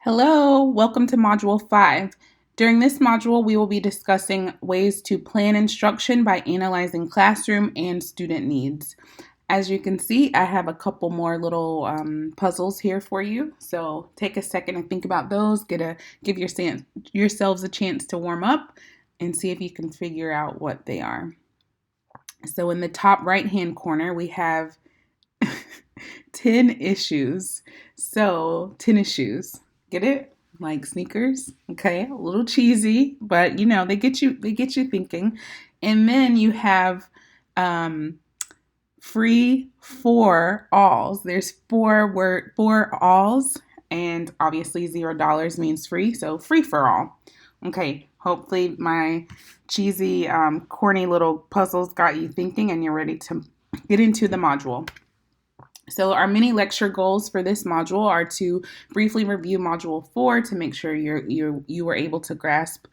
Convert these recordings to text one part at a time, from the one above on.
Hello, welcome to Module 5. During this module, we will be discussing ways to plan instruction by analyzing classroom and student needs. As you can see, I have a couple more little puzzles here for you. So take a second and think about those. Give yourselves a chance to warm up and see if you can figure out what they are. So in the top right-hand corner, we have 10 issues. So tennis shoes. Get it? Like sneakers. Okay, a little cheesy, but they get you thinking. And then you have um free for alls. There's four alls, and obviously $0 means free, so free for all. Okay, hopefully my cheesy, corny little puzzles got you thinking and you're ready to get into the module. So our mini lecture goals for this module are to briefly review Module 4 to make sure you were able to grasp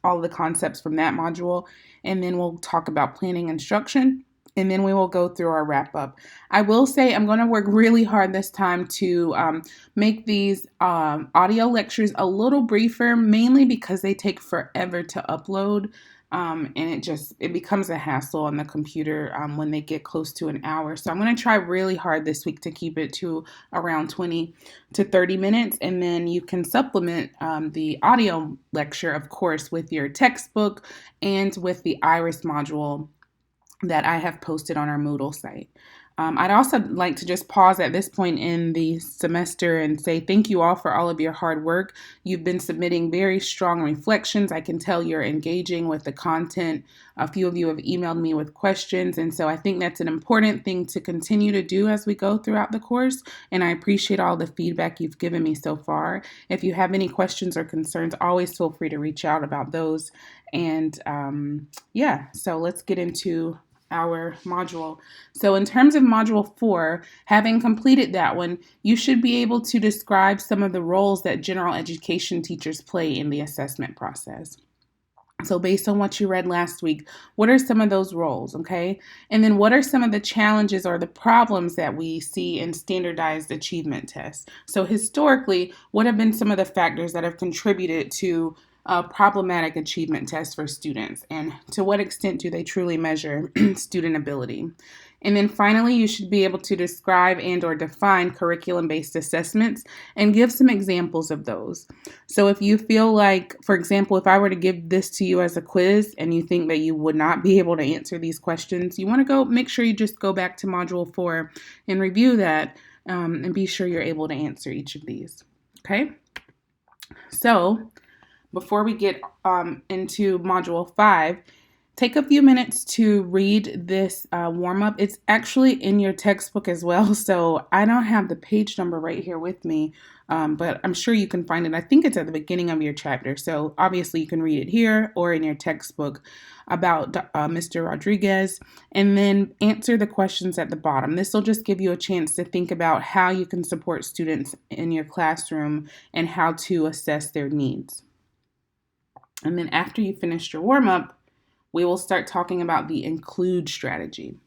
all of the concepts from that module, and then we'll talk about planning instruction, and then we will go through our wrap up. I will say I'm going to work really hard this time to make these audio lectures a little briefer, mainly because they take forever to upload. And it becomes a hassle on the computer when they get close to an hour. So I'm going to try really hard this week to keep it to around 20 to 30 minutes. And then you can supplement the audio lecture, of course, with your textbook and with the IRIS module that I have posted on our Moodle site. I'd also like to just pause at this point in the semester and say thank you all for all of your hard work. You've been submitting very strong reflections. I can tell you're engaging with the content. A few of you have emailed me with questions, and so I think that's an important thing to continue to do as we go throughout the course, and I appreciate all the feedback you've given me so far. If you have any questions or concerns, always feel free to reach out about those. And so let's get into our module. So in terms of Module 4, having completed that one, you should be able to describe some of the roles that general education teachers play in the assessment process. So based on what you read last week, what are some of those roles, okay? And then what are some of the challenges or the problems that we see in standardized achievement tests? So historically, what have been some of the factors that have contributed to problematic achievement tests for students, and to what extent do they truly measure student ability? And then finally, you should be able to describe and or define curriculum-based assessments and give some examples of those. So if you feel like, for example, if I were to give this to you as a quiz and you think that you would not be able to answer these questions, you want to make sure you just go back to Module 4 and review that and be sure you're able to answer each of these. Okay? So before we get into Module 5, take a few minutes to read this warm-up. It's actually in your textbook as well, so I don't have the page number right here with me, but I'm sure you can find it. I think it's at the beginning of your chapter, so obviously you can read it here or in your textbook about Mr. Rodriguez, and then answer the questions at the bottom. This will just give you a chance to think about how you can support students in your classroom and how to assess their needs. And then after you finished your warm-up, we will start talking about the include strategy.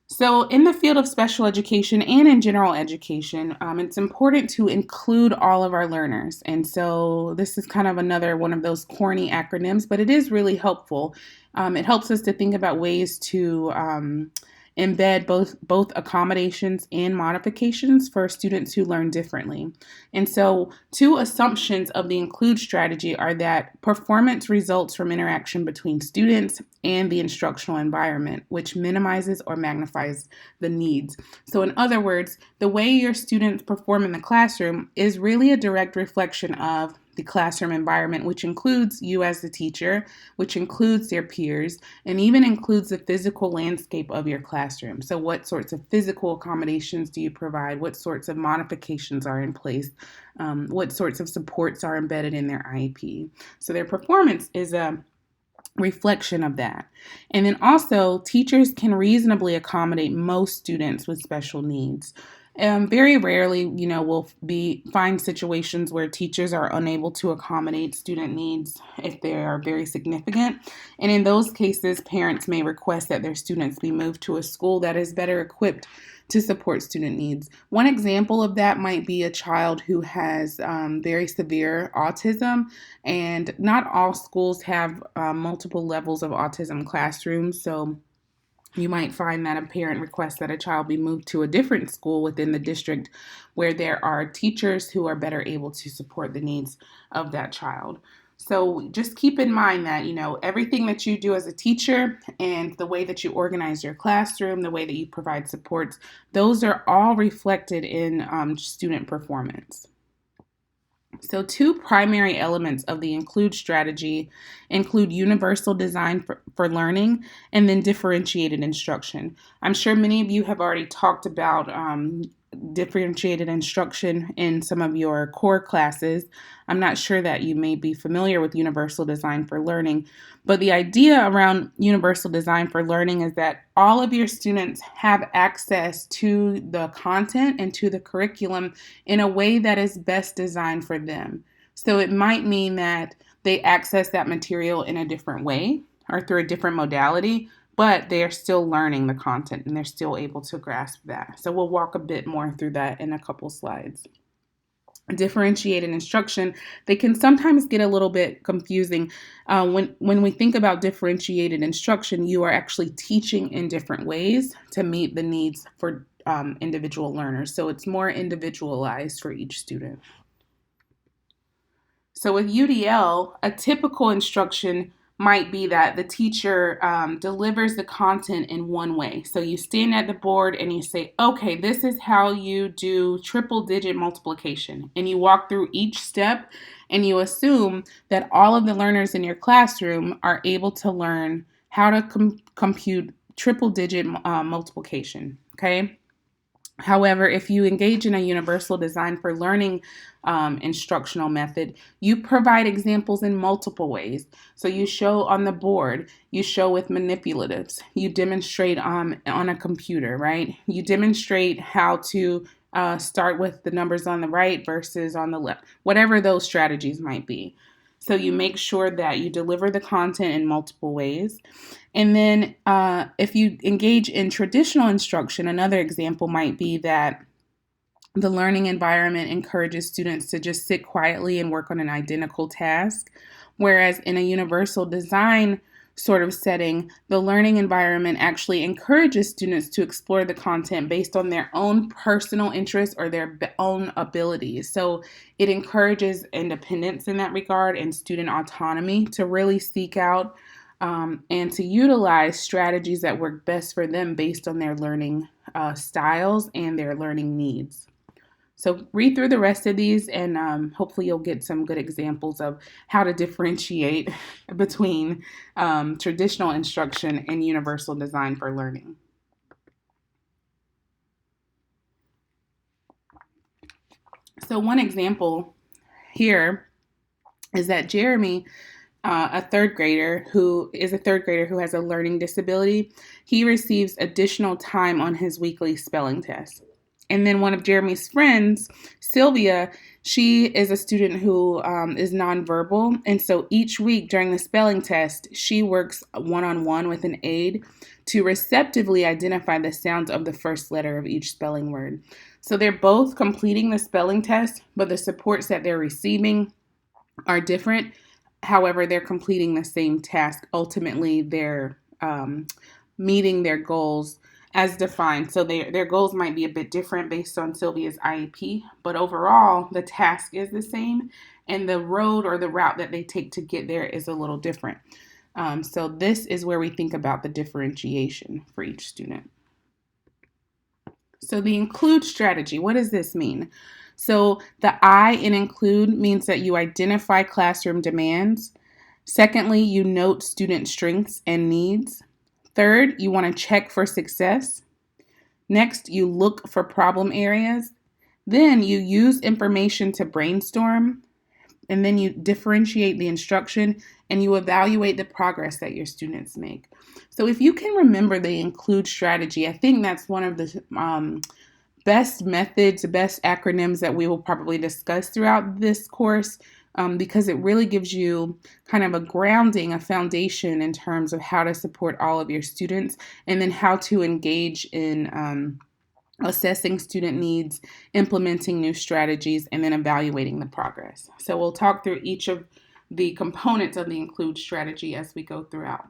So in the field of special education and in general education, it's important to include all of our learners. And so this is kind of another one of those corny acronyms, but it is really helpful. It helps us to think about ways to embed both accommodations and modifications for students who learn differently. And so two assumptions of the include strategy are that performance results from interaction between students and the instructional environment, which minimizes or magnifies the needs. So in other words, the way your students perform in the classroom is really a direct reflection of the classroom environment, which includes you as the teacher, which includes their peers, and even includes the physical landscape of your classroom. So what sorts of physical accommodations do you provide? What sorts of modifications are in place? What sorts of supports are embedded in their IEP? So their performance is a reflection of that. And then also, teachers can reasonably accommodate most students with special needs. Very rarely, we'll find situations where teachers are unable to accommodate student needs if they are very significant. And in those cases, parents may request that their students be moved to a school that is better equipped to support student needs. One example of that might be a child who has very severe autism, and not all schools have multiple levels of autism classrooms. So you might find that a parent requests that a child be moved to a different school within the district where there are teachers who are better able to support the needs of that child. So just keep in mind that, everything that you do as a teacher and the way that you organize your classroom, the way that you provide supports, those are all reflected in student performance. So, two primary elements of the include strategy include universal design for learning and then differentiated instruction. I'm sure many of you have already talked about differentiated instruction in some of your core classes. I'm not sure that you may be familiar with universal design for learning, but the idea around universal design for learning is that all of your students have access to the content and to the curriculum in a way that is best designed for them. So it might mean that they access that material in a different way or through a different modality, but they are still learning the content and they're still able to grasp that. So we'll walk a bit more through that in a couple slides. Differentiated instruction, they can sometimes get a little bit confusing. When we think about differentiated instruction, you are actually teaching in different ways to meet the needs for individual learners. So it's more individualized for each student. So with UDL, a typical instruction might be that the teacher delivers the content in one way. So you stand at the board and you say, okay, this is how you do triple digit multiplication. And you walk through each step and you assume that all of the learners in your classroom are able to learn how to compute triple digit multiplication, okay? However, if you engage in a universal design for learning instructional method, you provide examples in multiple ways. So you show on the board, you show with manipulatives, you demonstrate on a computer, right? You demonstrate how to start with the numbers on the right versus on the left, whatever those strategies might be. So you make sure that you deliver the content in multiple ways. And then if you engage in traditional instruction, another example might be that the learning environment encourages students to just sit quietly and work on an identical task. Whereas in a universal design sort of setting, the learning environment actually encourages students to explore the content based on their own personal interests or their own abilities. So it encourages independence in that regard and student autonomy to really seek out and to utilize strategies that work best for them based on their learning styles and their learning needs. So read through the rest of these and hopefully you'll get some good examples of how to differentiate between traditional instruction and universal design for learning. So one example here is that Jeremy, a third grader who has a learning disability, he receives additional time on his weekly spelling test. And then one of Jeremy's friends, Sylvia, she is a student who is nonverbal. And so each week during the spelling test, she works one-on-one with an aide to receptively identify the sounds of the first letter of each spelling word. So they're both completing the spelling test, but the supports that they're receiving are different. However, they're completing the same task. Ultimately, they're meeting their goals as defined. So their goals might be a bit different based on Sylvia's IEP, but overall, the task is the same, and the road or the route that they take to get there is a little different. So this is where we think about the differentiation for each student. So the include strategy, what does this mean? So the I in include means that you identify classroom demands. Secondly, you note student strengths and needs. Third, you want to check for success. Next, you look for problem areas. Then you use information to brainstorm. And then you differentiate the instruction and you evaluate the progress that your students make. So if you can remember the include strategy, I think that's one of the best methods, best acronyms that we will probably discuss throughout this course. Because it really gives you kind of a grounding, a foundation in terms of how to support all of your students and then how to engage in assessing student needs, implementing new strategies, and then evaluating the progress. So we'll talk through each of the components of the include strategy as we go throughout.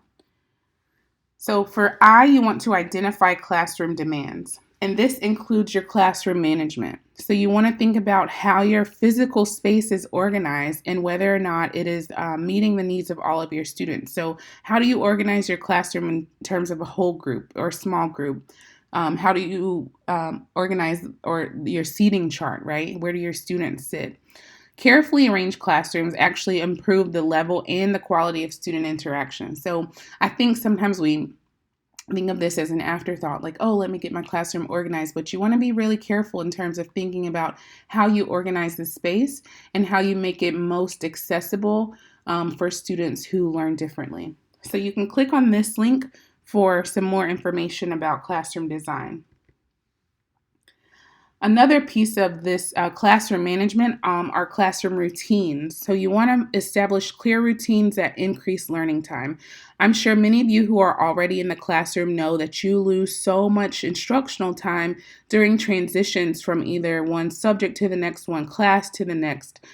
So for I, you want to identify classroom demands, and this includes your classroom management. So you want to think about how your physical space is organized and whether or not it is meeting the needs of all of your students. So how do you organize your classroom in terms of a whole group or small group? How do you organize or your seating chart, right? Where do your students sit? Carefully arranged classrooms actually improve the level and the quality of student interaction. So I think sometimes we think of this as an afterthought, like, oh, let me get my classroom organized. But you want to be really careful in terms of thinking about how you organize the space and how you make it most accessible for students who learn differently. So you can click on this link for some more information about classroom design. Another piece of this classroom management are classroom routines. So you want to establish clear routines that increase learning time. I'm sure many of you who are already in the classroom know that you lose so much instructional time during transitions from either one subject to the next, one class to the next,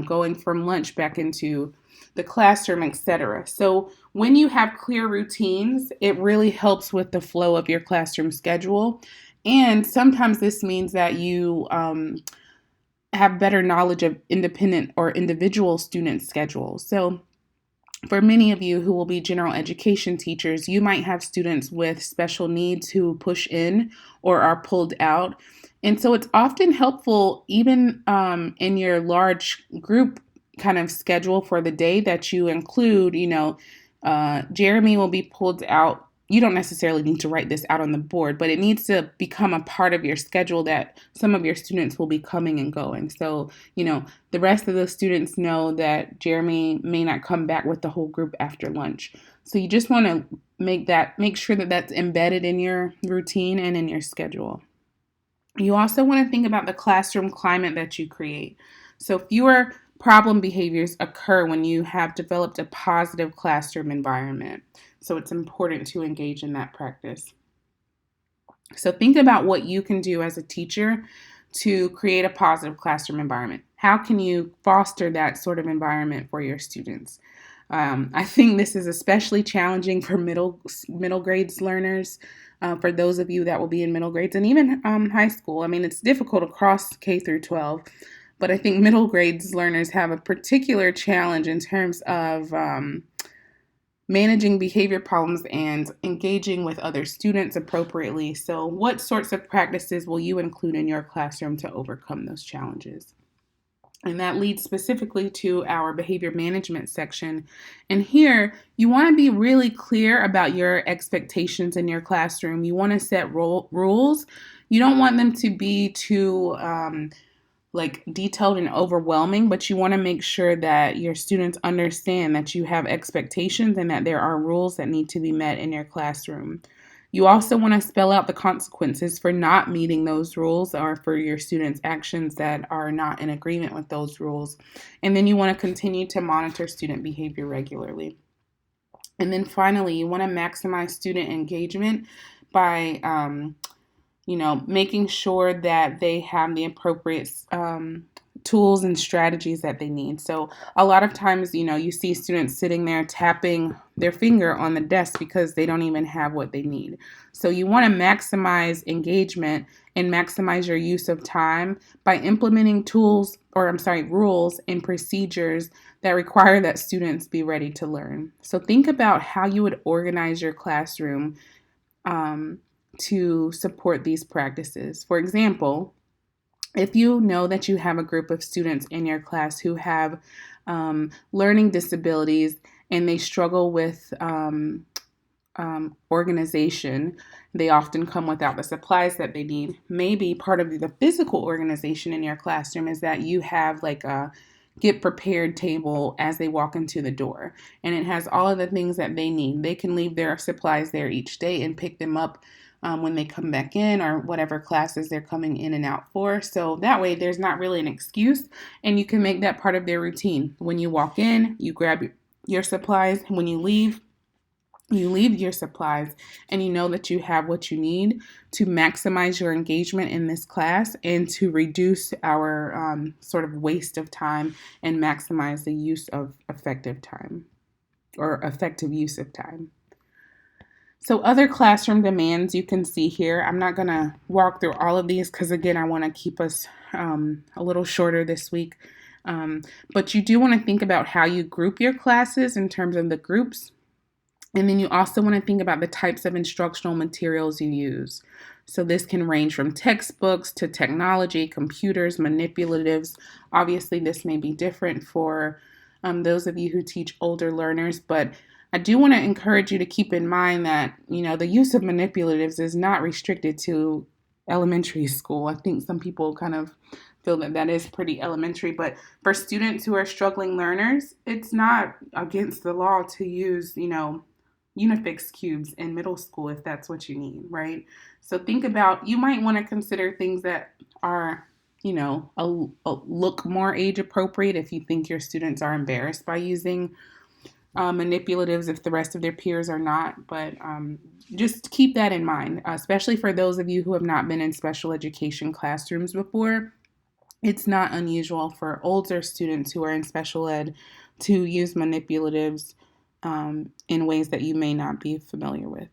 going from lunch back into the classroom, etc. So when you have clear routines, it really helps with the flow of your classroom schedule. And sometimes this means that you have better knowledge of independent or individual student schedules. So for many of you who will be general education teachers, you might have students with special needs who push in or are pulled out. And so it's often helpful, even in your large group kind of schedule for the day, that you include, Jeremy will be pulled out. You don't necessarily need to write this out on the board, but it needs to become a part of your schedule that some of your students will be coming and going. So, the rest of the students know that Jeremy may not come back with the whole group after lunch. So you just want to make sure that that's embedded in your routine and in your schedule. You also want to think about the classroom climate that you create. So fewer problem behaviors occur when you have developed a positive classroom environment. So it's important to engage in that practice. So think about what you can do as a teacher to create a positive classroom environment. How can you foster that sort of environment for your students? I think this is especially challenging for middle grades learners, for those of you that will be in middle grades and even high school. I mean, it's difficult across K through 12, but I think middle grades learners have a particular challenge in terms of managing behavior problems and engaging with other students appropriately. So what sorts of practices will you include in your classroom to overcome those challenges? And that leads specifically to our behavior management section. And here, you want to be really clear about your expectations in your classroom. You want to set rules. You don't want them to be too detailed and overwhelming, but you want to make sure that your students understand that you have expectations and that there are rules that need to be met in your classroom. You also want to spell out the consequences for not meeting those rules or for your students' actions that are not in agreement with those rules. And then you want to continue to monitor student behavior regularly. And then finally, you want to maximize student engagement by making sure that they have the appropriate tools and strategies that they need. So a lot of times, you see students sitting there tapping their finger on the desk because they don't even have what they need. So you want to maximize engagement and maximize your use of time by implementing rules and procedures that require that students be ready to learn. So think about how you would organize your classroom to support these practices. For example, if you know that you have a group of students in your class who have learning disabilities and they struggle with organization, they often come without the supplies that they need. Maybe part of the physical organization in your classroom is that you have like a get prepared table as they walk into the door, and it has all of the things that they need. They can leave their supplies there each day and pick them up when they come back in or whatever classes they're coming in and out for. So that way there's not really an excuse, and you can make that part of their routine. When you walk in, you grab your supplies. When you leave, You leave your supplies and you know that you have what you need to maximize your engagement in this class and to reduce our sort of waste of time and maximize the use of effective time or effective use of time. So other classroom demands you can see here. I'm not going to walk through all of these because, again, I want to keep us a little shorter this week. But you do want to think about how you group your classes in terms of the groups. And then you also want to think about the types of instructional materials you use. So this can range from textbooks to technology, computers, manipulatives. Obviously, this may be different for those of you who teach older learners, but I do want to encourage you to keep in mind that, the use of manipulatives is not restricted to elementary school. I think some people kind of feel that that is pretty elementary, but for students who are struggling learners, it's not against the law to use, Unifix cubes in middle school if that's what you need, right? So think about, you might want to consider things that are, a look more age appropriate if you think your students are embarrassed by using manipulatives if the rest of their peers are not. But just keep that in mind, especially for those of you who have not been in special education classrooms before. It's not unusual for older students who are in special ed to use manipulatives in ways that you may not be familiar with.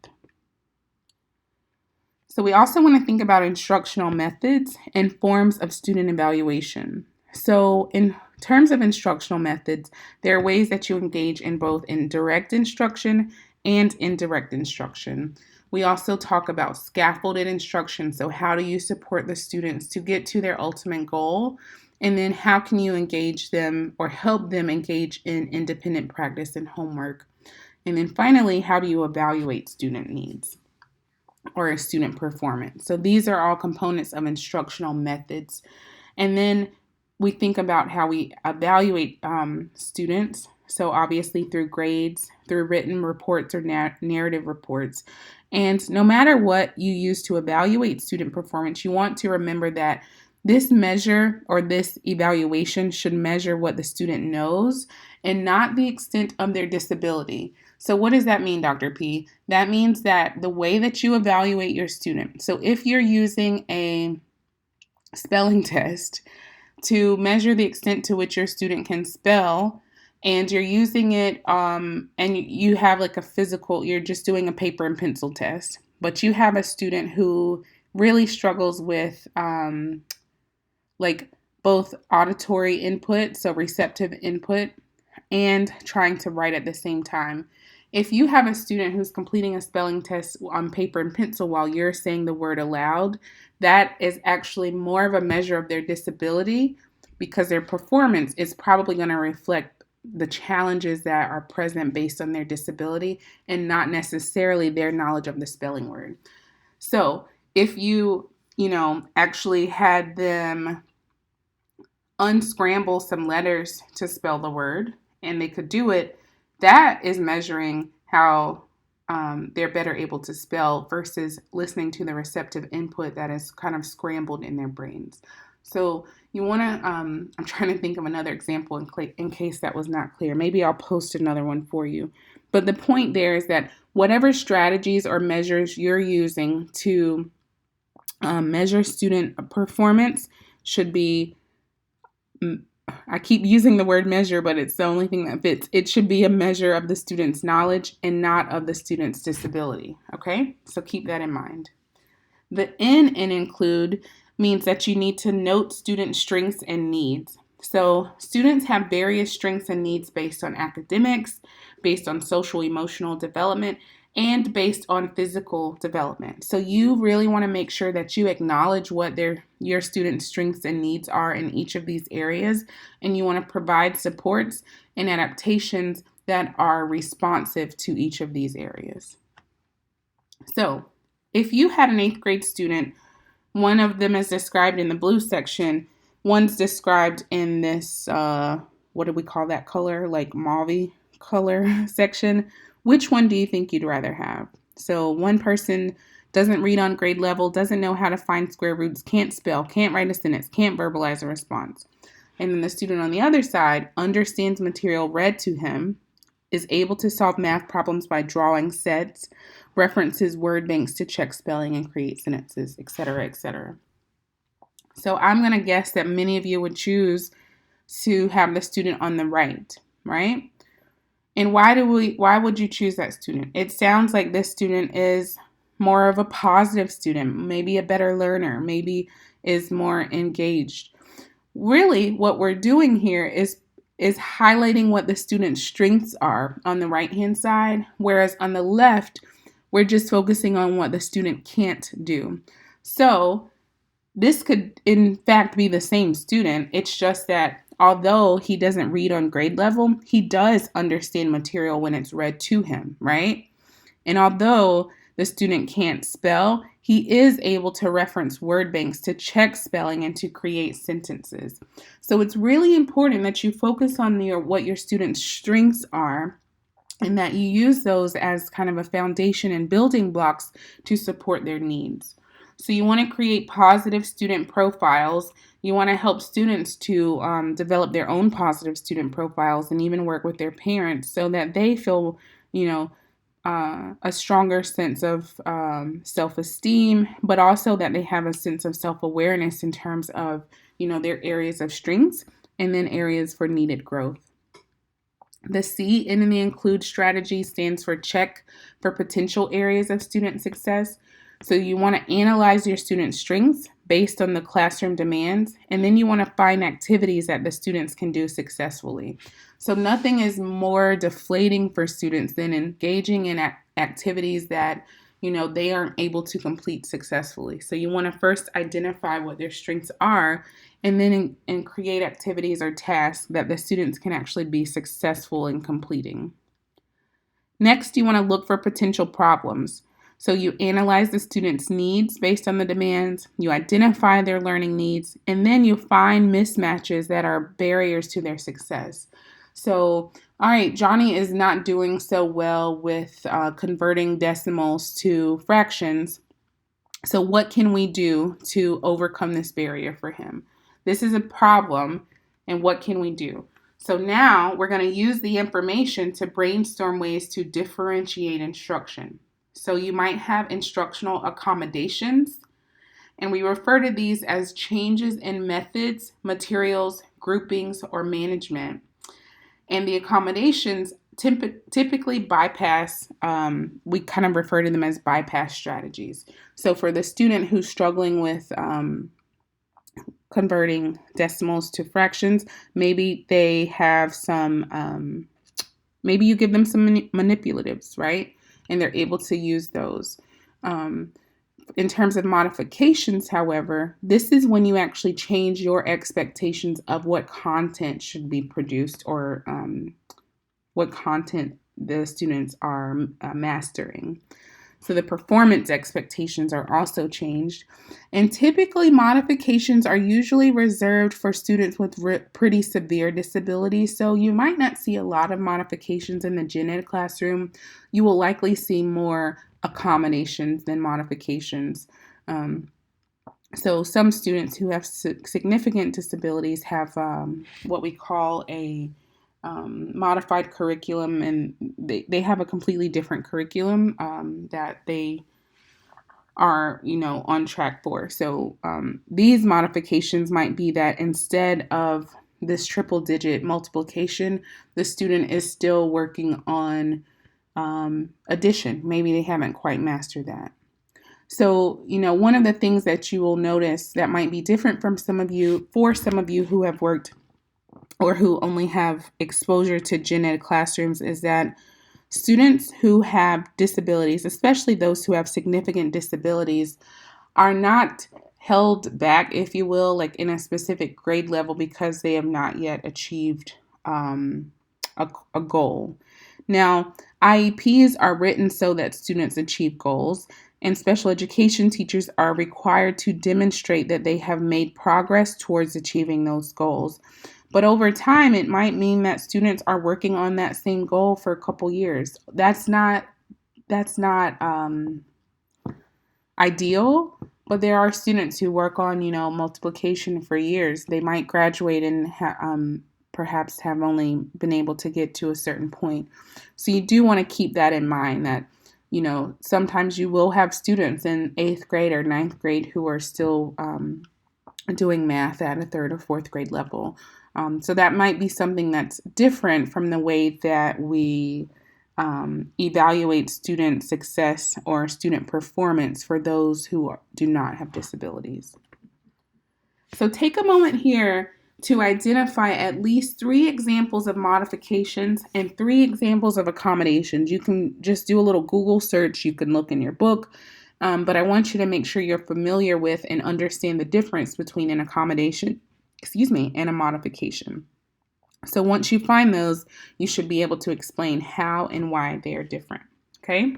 So we also want to think about instructional methods and forms of student evaluation. So in terms of instructional methods, there are ways that you engage in both in direct instruction and indirect instruction. We also talk about scaffolded instruction. So how do you support the students to get to their ultimate goal? And then how can you engage them or help them engage in independent practice and homework? And then finally, how do you evaluate student needs or student performance? So these are all components of instructional methods. And then we think about how we evaluate students. So obviously through grades, through written reports or narrative reports. And no matter what you use to evaluate student performance, you want to remember that this measure or this evaluation should measure what the student knows and not the extent of their disability. So what does that mean, Dr. P? That means that the way that you evaluate your student, so if you're using a spelling test to measure the extent to which your student can spell, and you're using it and you have like a physical, you're just doing a paper and pencil test, but you have a student who really struggles with like both auditory input, so receptive input, and trying to write at the same time. If you have a student who's completing a spelling test on paper and pencil while you're saying the word aloud, that is actually more of a measure of their disability because their performance is probably going to reflect the challenges that are present based on their disability and not necessarily their knowledge of the spelling word. So if you actually had them unscramble some letters to spell the word and they could do it, that is measuring how they're better able to spell versus listening to the receptive input that is kind of scrambled in their brains. So you want to, I'm trying to think of another example in case that was not clear. Maybe I'll post another one for you. But the point there is that whatever strategies or measures you're using to measure student performance should be, I keep using the word measure, but it's the only thing that fits. It should be a measure of the student's knowledge and not of the student's disability. Okay, so keep that in mind. The N in include means that you need to note student strengths and needs. So students have various strengths and needs based on academics, based on social emotional development, and based on physical development. So you really want to make sure that you acknowledge what your students' strengths and needs are in each of these areas, and you want to provide supports and adaptations that are responsive to each of these areas. So if you had an 8th grade student, one of them is described in the blue section, one's described in this, what do we call that color, like mauve color section. Which one do you think you'd rather have? So one person doesn't read on grade level, doesn't know how to find square roots, can't spell, can't write a sentence, can't verbalize a response. And then the student on the other side understands material read to him, is able to solve math problems by drawing sets, references word banks to check spelling and create sentences, etc., etc. So I'm going to guess that many of you would choose to have the student on the right? And why would you choose that student? It sounds like this student is more of a positive student, maybe a better learner, maybe is more engaged. Really, what we're doing here is highlighting what the student's strengths are on the right-hand side, whereas on the left, we're just focusing on what the student can't do. So this could, in fact, be the same student. It's just that although he doesn't read on grade level, he does understand material when it's read to him, right? And although the student can't spell, he is able to reference word banks to check spelling and to create sentences. So it's really important that you focus on what your student's strengths are and that you use those as kind of a foundation and building blocks to support their needs. So you want to create positive student profiles. You want to help students to develop their own positive student profiles and even work with their parents so that they feel, a stronger sense of self-esteem, but also that they have a sense of self-awareness in terms of, their areas of strengths and then areas for needed growth. The C in the include strategy stands for check for potential areas of student success. So you want to analyze your student strengths based on the classroom demands, and then you want to find activities that the students can do successfully. So nothing is more deflating for students than engaging in activities that, they aren't able to complete successfully. So you want to first identify what their strengths are and then and create activities or tasks that the students can actually be successful in completing. Next, you want to look for potential problems. So you analyze the student's needs based on the demands, you identify their learning needs, and then you find mismatches that are barriers to their success. So, all right, Johnny is not doing so well with converting decimals to fractions. So what can we do to overcome this barrier for him? This is a problem, and what can we do? So now we're going to use the information to brainstorm ways to differentiate instruction. So you might have instructional accommodations, and we refer to these as changes in methods, materials, groupings, or management. And the accommodations typically bypass, we kind of refer to them as bypass strategies. So for the student who's struggling with converting decimals to fractions, maybe they have some, maybe you give them some manipulatives, right? And they're able to use those. In terms of modifications, however, this is when you actually change your expectations of what content should be produced or what content the students are mastering. So the performance expectations are also changed. And typically modifications are usually reserved for students with pretty severe disabilities. So you might not see a lot of modifications in the gen ed classroom. You will likely see more accommodations than modifications. So some students who have significant disabilities have what we call a modified curriculum, and they have a completely different curriculum that they are, on track for. So these modifications might be that instead of this triple digit multiplication, the student is still working on addition. Maybe they haven't quite mastered that. So, one of the things that you will notice that might be different from some of you who have worked or who only have exposure to gen ed classrooms is that students who have disabilities, especially those who have significant disabilities, are not held back, if you will, like in a specific grade level because they have not yet achieved a goal. Now, IEPs are written so that students achieve goals, and special education teachers are required to demonstrate that they have made progress towards achieving those goals. But over time, it might mean that students are working on that same goal for a couple years. That's not ideal, but there are students who work on, multiplication for years. They might graduate and perhaps have only been able to get to a certain point. So you do want to keep that in mind, that sometimes you will have students in 8th grade or 9th grade who are still doing math at a 3rd or 4th grade level. So that might be something that's different from the way that we evaluate student success or student performance for those who do not have disabilities. So take a moment here to identify at least 3 examples of modifications and 3 examples of accommodations. You can just do a little Google search. You can look in your book, but I want you to make sure you're familiar with and understand the difference between an accommodation, and a modification. So once you find those, you should be able to explain how and why they are different, okay?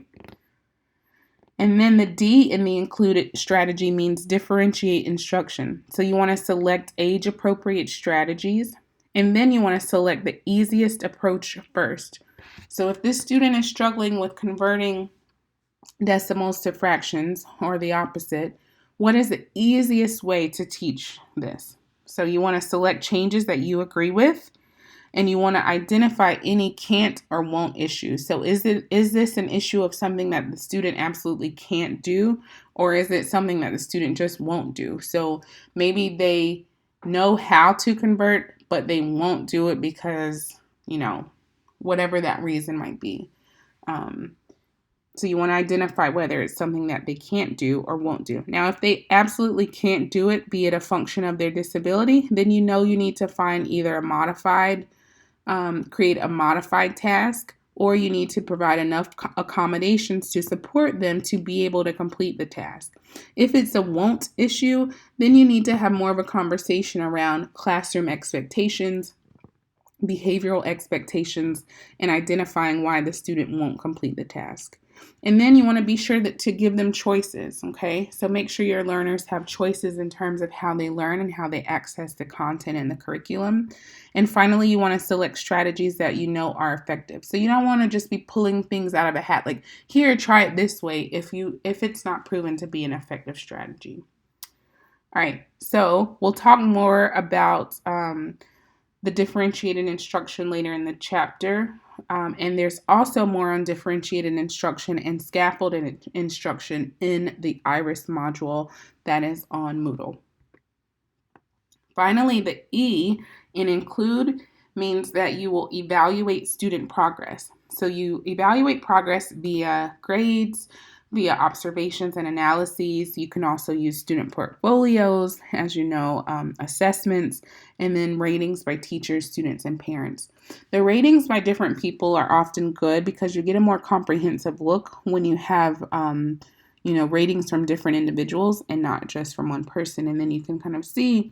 And then the D in the included strategy means differentiate instruction. So you want to select age-appropriate strategies, and then you want to select the easiest approach first. So if this student is struggling with converting decimals to fractions or the opposite, what is the easiest way to teach this? So you want to select changes that you agree with, and you want to identify any can't or won't issues. So is this an issue of something that the student absolutely can't do, or is it something that the student just won't do? So maybe they know how to convert, but they won't do it because, whatever that reason might be. So you want to identify whether it's something that they can't do or won't do. Now, if they absolutely can't do it, be it a function of their disability, then you need to find either create a modified task, or you need to provide enough accommodations to support them to be able to complete the task. If it's a won't issue, then you need to have more of a conversation around classroom expectations, behavioral expectations, and identifying why the student won't complete the task. And then you want to be sure to give them choices, okay? So make sure your learners have choices in terms of how they learn and how they access the content in the curriculum. And finally, you want to select strategies that you know are effective. So you don't want to just be pulling things out of a hat, like, here, try it this way, if it's not proven to be an effective strategy. All right, so we'll talk more about the differentiated instruction later in the chapter. And there's also more on differentiated instruction and scaffolded instruction in the IRIS module that is on Moodle. Finally, the E in include means that you will evaluate student progress. So you evaluate progress via grades, via observations and analyses. You can also use student portfolios, as you know, assessments, and then ratings by teachers, students, and parents. The ratings by different people are often good because you get a more comprehensive look when you have ratings from different individuals and not just from one person. And then you can kind of see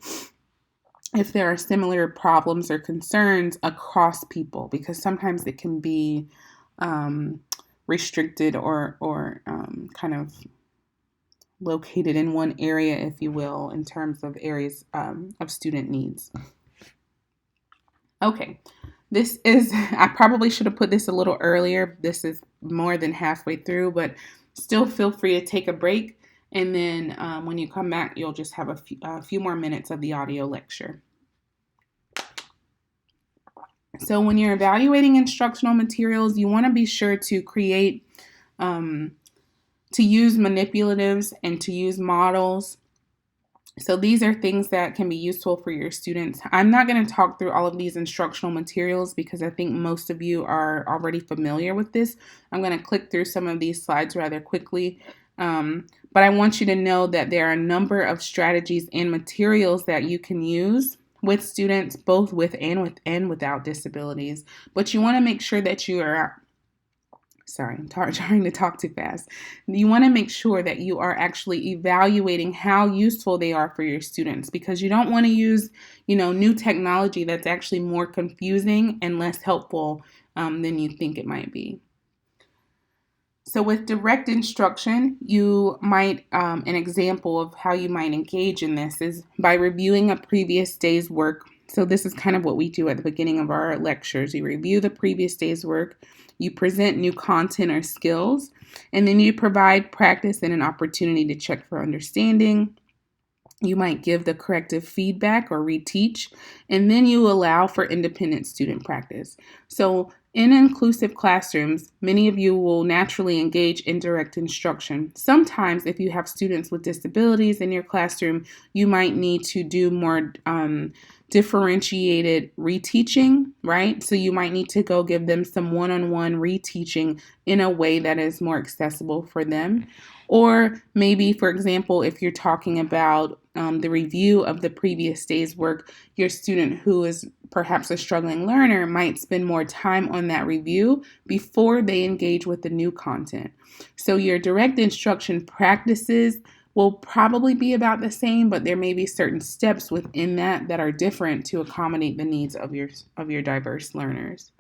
if there are similar problems or concerns across people, because sometimes it can be restricted or kind of located in one area, if you will, in terms of areas of student needs. Okay, I probably should have put this a little earlier. This is more than halfway through, but still feel free to take a break. And then when you come back, you'll just have a few more minutes of the audio lecture. So when you're evaluating instructional materials, you want to be sure to create, to use manipulatives and to use models. So these are things that can be useful for your students. I'm not going to talk through all of these instructional materials because I think most of you are already familiar with this. I'm going to click through some of these slides rather quickly. But I want you to know that there are a number of strategies and materials that you can use with students, both with and without disabilities. But you want to make sure that you are, I'm trying to talk too fast. You want to make sure that you are actually evaluating how useful they are for your students, because you don't want to use, new technology that's actually more confusing and less helpful than you think it might be. So with direct instruction, you might, an example of how you might engage in this is by reviewing a previous day's work. So this is kind of what we do at the beginning of our lectures. You review the previous day's work, you present new content or skills, and then you provide practice and an opportunity to check for understanding. You might give the corrective feedback or reteach, and then you allow for independent student practice. So, in inclusive classrooms, many of you will naturally engage in direct instruction. Sometimes, if you have students with disabilities in your classroom, you might need to do more differentiated reteaching, right? So, you might need to go give them some one on one reteaching in a way that is more accessible for them. Or maybe, for example, if you're talking about the review of the previous day's work, your student who is perhaps a struggling learner might spend more time on that review before they engage with the new content. So your direct instruction practices will probably be about the same, but there may be certain steps within that are different to accommodate the needs of your diverse learners.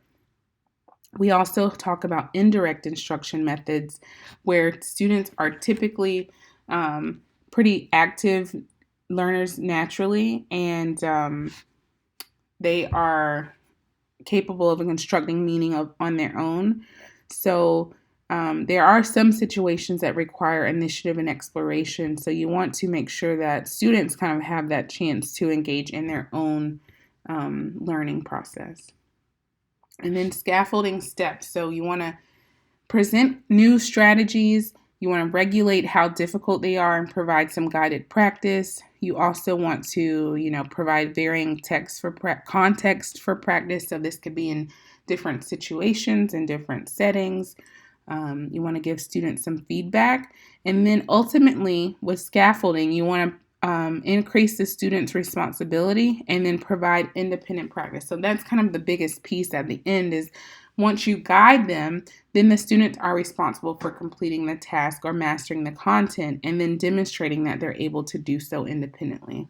We also talk about indirect instruction methods where students are typically pretty active learners naturally, and they are capable of constructing meaning on their own. So there are some situations that require initiative and exploration. So you want to make sure that students kind of have that chance to engage in their own learning process. And then scaffolding steps. So you want to present new strategies. You want to regulate how difficult they are and provide some guided practice. You also want to, provide varying context for practice. So this could be in different situations and different settings. You want to give students some feedback. And then ultimately, with scaffolding, you want to increase the student's responsibility and then provide independent practice. So that's kind of the biggest piece at the end is once you guide them, then the students are responsible for completing the task or mastering the content and then demonstrating that they're able to do so independently.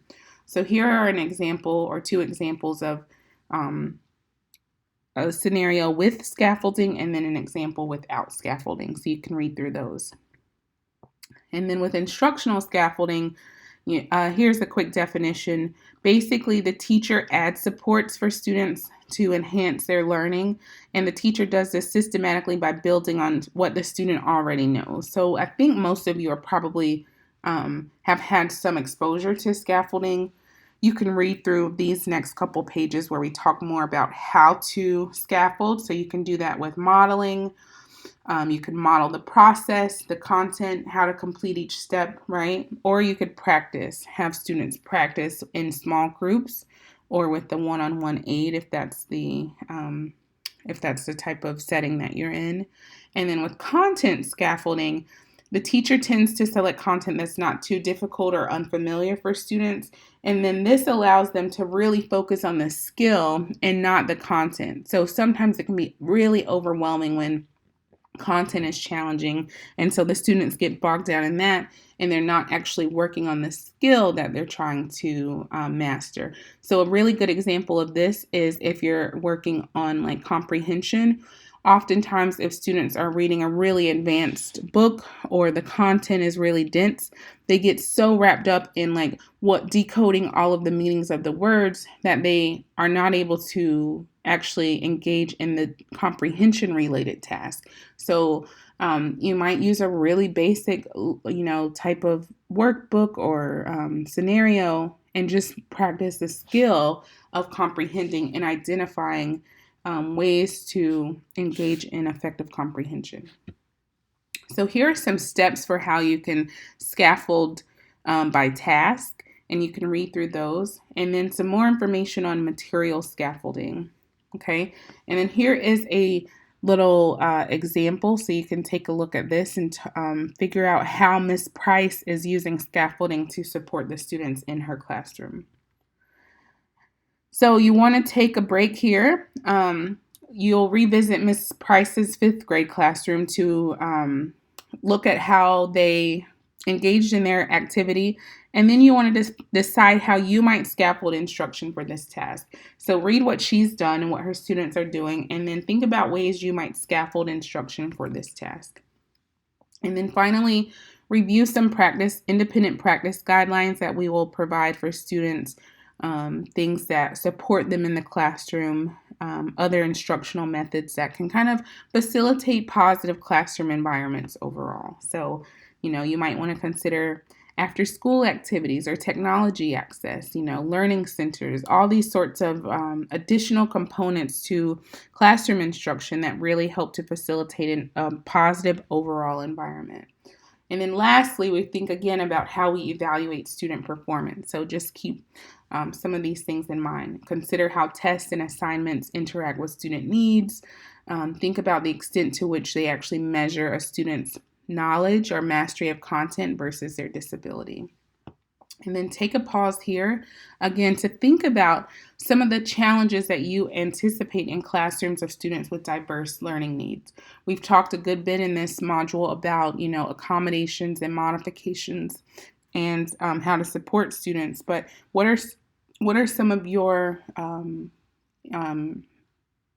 So here are an example or two examples of a scenario with scaffolding and then an example without scaffolding. So you can read through those. And then with instructional scaffolding, here's a quick definition. Basically, the teacher adds supports for students to enhance their learning, and the teacher does this systematically by building on what the student already knows. So I think most of you are probably have had some exposure to scaffolding. You can read through these next couple pages where we talk more about how to scaffold. So you can do that with modeling. You could model the process, the content, how to complete each step, right? Or you could have students practice in small groups or with the one-on-one aid if that's the type of setting that you're in. And then with content scaffolding, the teacher tends to select content that's not too difficult or unfamiliar for students. And then this allows them to really focus on the skill and not the content. So sometimes it can be really overwhelming when content is challenging, and so the students get bogged down in that and they're not actually working on the skill that they're trying to master. So a really good example of this is if you're working on like comprehension. Oftentimes if students are reading a really advanced book or the content is really dense, they get so wrapped up in like decoding all of the meanings of the words that they are not able to actually engage in the comprehension related task. So you might use a really basic, type of workbook or scenario and just practice the skill of comprehending and identifying ways to engage in effective comprehension. So here are some steps for how you can scaffold by task, and you can read through those, and then some more information on material scaffolding. Okay, and then here is a little example so you can take a look at this and figure out how Ms. Price is using scaffolding to support the students in her classroom. So you want to take a break here. You'll revisit Ms. Price's 5th grade classroom to look at how they engaged in their activity, and then you want to decide how you might scaffold instruction for this task. So read what she's done and what her students are doing, and then think about ways you might scaffold instruction for this task. And then finally, review some independent practice guidelines that we will provide for students, things that support them in the classroom, other instructional methods that can kind of facilitate positive classroom environments overall. So, you might want to consider after school activities or technology access, learning centers, all these sorts of additional components to classroom instruction that really help to facilitate a positive overall environment. And then lastly, we think again about how we evaluate student performance. So just keep some of these things in mind. Consider how tests and assignments interact with student needs. Think about the extent to which they actually measure a student's knowledge or mastery of content versus their disability. And then take a pause here again to think about some of the challenges that you anticipate in classrooms of students with diverse learning needs. We've talked a good bit in this module about, accommodations and modifications and how to support students. But what are some of your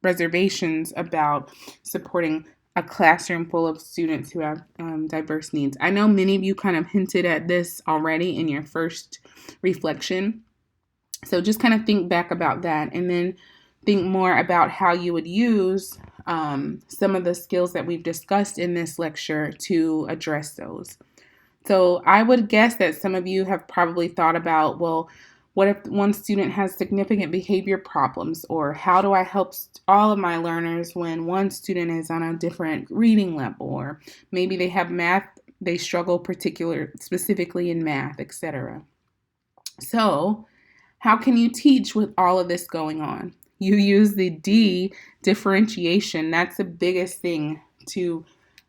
reservations about supporting a classroom full of students who have diverse needs? I know many of you kind of hinted at this already in your first reflection. So just kind of think back about that and then think more about how you would use some of the skills that we've discussed in this lecture to address those. So I would guess that some of you have probably thought about, well, what if one student has significant behavior problems? Or how do I help all of my learners when one student is on a different reading level? Or maybe they have math, they struggle specifically in math, etc. So how can you teach with all of this going on? You use the D, differentiation. That's the biggest thing to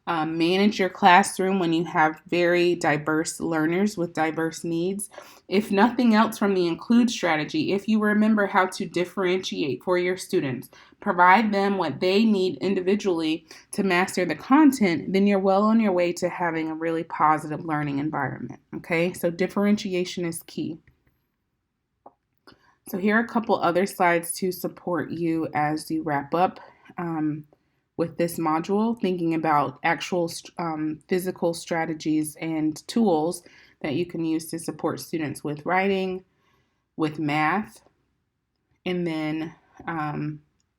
manage your classroom when you have very diverse learners with diverse needs. If nothing else from the include strategy, if you remember how to differentiate for your students, provide them what they need individually to master the content, then you're well on your way to having a really positive learning environment. Okay, so differentiation is key. So here are a couple other slides to support you as you wrap up with this module, thinking about actual physical strategies and tools that you can use to support students with writing, with math, and then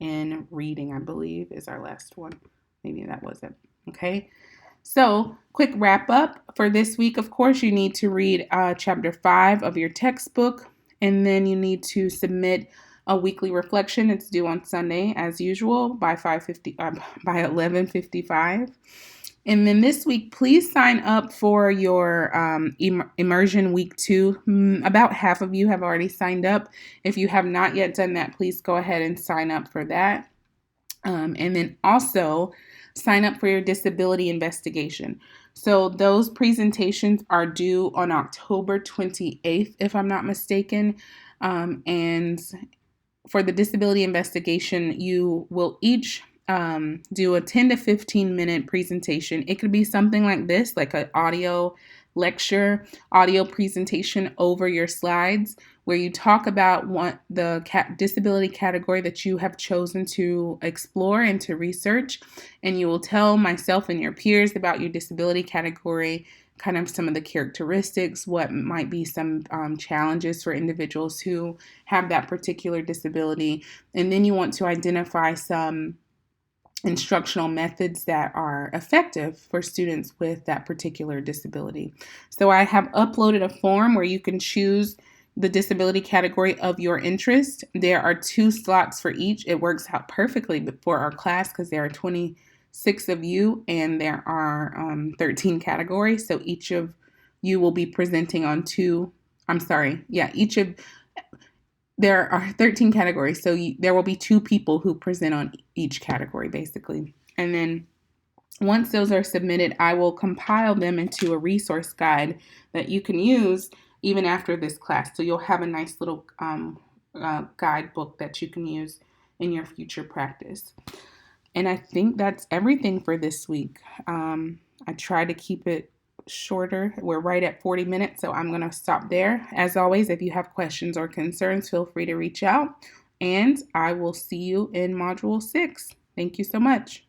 in reading, I believe, is our last one. Maybe that was it. Okay. So quick wrap up for this week. Of course, you need to read chapter 5 of your textbook, and then you need to submit a weekly reflection. It's due on Sunday, as usual, by 11:55. And then this week, please sign up for your immersion week 2. About half of you have already signed up. If you have not yet done that, please go ahead and sign up for that. And then also sign up for your disability investigation. So those presentations are due on October 28th, if I'm not mistaken. And for the disability investigation, you will each do a 10 to 15 minute presentation. It could be something like this, like an audio lecture, audio presentation over your slides, where you talk about what the disability category that you have chosen to explore and to research. And you will tell myself and your peers about your disability category, kind of some of the characteristics, what might be some challenges for individuals who have that particular disability. And then you want to identify some instructional methods that are effective for students with that particular disability. So I have uploaded a form where you can choose the disability category of your interest. There are 2 slots for each. It works out perfectly for our class because there are 26 of you and there are 13 categories. So each of you will be presenting on there are 13 categories. So there will be 2 people who present on each category, basically. And then once those are submitted, I will compile them into a resource guide that you can use even after this class. So you'll have a nice little guidebook that you can use in your future practice. And I think that's everything for this week. I try to keep it shorter. We're right at 40 minutes, so I'm going to stop there. As always, if you have questions or concerns, feel free to reach out, and I will see you in Module 6. Thank you so much.